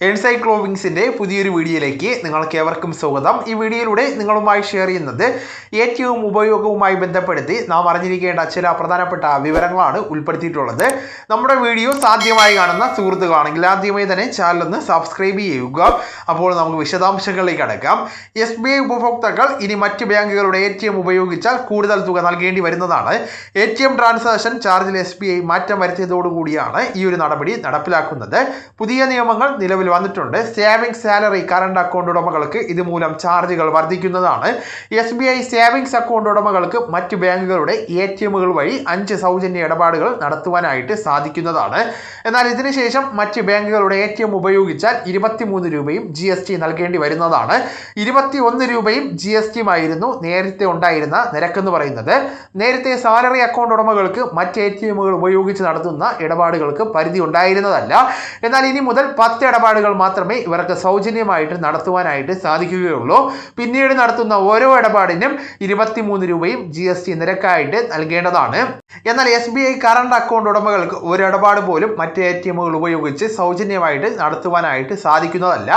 എൻസൈക്ലോവിങ്സിൻ്റെ പുതിയൊരു വീഡിയോയിലേക്ക് നിങ്ങൾക്ക് ഏവർക്കും സ്വാഗതം. ഈ വീഡിയോയിലൂടെ നിങ്ങളുമായി ഷെയർ ചെയ്യുന്നത് ഏറ്റവും ഉപയോഗവുമായി ബന്ധപ്പെടുത്തി നാം അറിഞ്ഞിരിക്കേണ്ട ചില പ്രധാനപ്പെട്ട വിവരങ്ങളാണ് ഉൾപ്പെടുത്തിയിട്ടുള്ളത്. നമ്മുടെ വീഡിയോ ആദ്യമായി കാണുന്ന സുഹൃത്തുക്കളാണെങ്കിൽ ആദ്യമായി തന്നെ ചാനൽ ഒന്ന് സബ്സ്ക്രൈബ് ചെയ്യുക. അപ്പോൾ നമുക്ക് വിശദാംശങ്ങളിലേക്ക് കടക്കാം. SBI ഉപഭോക്താക്കൾ ഇനി മറ്റ് ബാങ്കുകളുടെ ATM ഉപയോഗിച്ചാൽ കൂടുതൽ തുക നൽകേണ്ടി വരുന്നതാണ്. ATM ട്രാൻസാക്ഷൻ ചാർജിൽ SBI മാറ്റം വരുത്തിയതോടുകൂടിയാണ് ഈ ഒരു നടപടി നടപ്പിലാക്കുന്നത്. പുതിയ നിയമങ്ങൾ നിലവിൽ വന്നിട്ടുണ്ട്. സേവിങ്സ്, സാലറി, കറണ്ട് അക്കൗണ്ട് ഉടമകൾക്ക് ഇതുമൂലം ചാർജുകൾ വർദ്ധിക്കുന്നതാണ്. SBI സേവിങ്സ് അക്കൗണ്ട് ഉടമകൾക്ക് മറ്റ് ബാങ്കുകളുടെ ATMകൾ വഴി 5 സൗജന്യ ഇടപാടുകൾ നടത്തുവാനായിട്ട് സാധിക്കുന്നതാണ്. എന്നാൽ ഇതിനുശേഷം മറ്റ് ബാങ്കുകളുടെ ATM ഉപയോഗിച്ചാൽ 23 രൂപയും GST നൽകേണ്ടി വരുന്നതാണ്. 21 രൂപയും GST ആയിരുന്നു നേരത്തെ ഉണ്ടായിരുന്ന നിരക്കെന്ന് പറയുന്നത്. നേരത്തെ സാലറി അക്കൗണ്ട് ഉടമകൾക്ക് മറ്റ് ATMകൾ ഉപയോഗിച്ച് നടത്തുന്ന ഇടപാടുകൾക്ക് പരിധി ഉണ്ടായിരുന്നതല്ല. എന്നാൽ ഇനി മുതൽ 10 ഇടപാടുകൾ മാത്രമേ ഇവർക്ക് സൗജന്യമായിട്ട് നടത്തുവാനായിട്ട് സാധിക്കുകയുള്ളൂ. പിന്നീട് നടത്തുന്ന ഓരോ ഇടപാടിനും 23 രൂപയും GST നിരക്കായിട്ട് നൽകേണ്ടതാണ്. എന്നാൽ SBI കറണ്ട് അക്കൗണ്ട് ഉടമകൾക്ക് ഒരു ഇടപാട് പോലും മറ്റ് ATMകൾ ഉപയോഗിച്ച് സൗജന്യമായിട്ട് നടത്തുവാനായിട്ട് സാധിക്കുന്നതല്ല.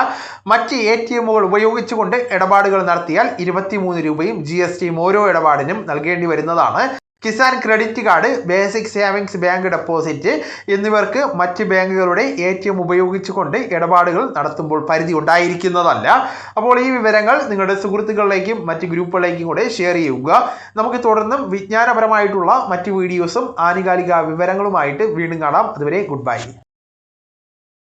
മറ്റ് ATMകൾ ഉപയോഗിച്ചുകൊണ്ട് ഇടപാടുകൾ നടത്തിയാൽ 23 രൂപയും GST ഓരോ ഇടപാടിനും നൽകേണ്ടി വരുന്നതാണ്. Kisan credit card, basic savings bank deposit എന്നിവർക്ക് മറ്റ് ബാങ്കുകളുടെ ATM ഉപയോഗിച്ചുകൊണ്ട് ഇടപാടുകൾ നടത്തുമ്പോൾ പരിധി ഉണ്ടായിരിക്കുന്നതല്ല. അപ്പോൾ ഈ വിവരങ്ങൾ നിങ്ങളുടെ സുഹൃത്തുക്കളിലേക്കും മറ്റ് ഗ്രൂപ്പുകളിലേക്കും കൂടെ ഷെയർ ചെയ്യുക. നമുക്ക് തുടർന്നും വിജ്ഞാനപരമായിട്ടുള്ള മറ്റ് വീഡിയോസും ആനുകാലിക വിവരങ്ങളുമായിട്ട് വീണ്ടും കാണാം. അതുവരെ ഗുഡ് ബൈ.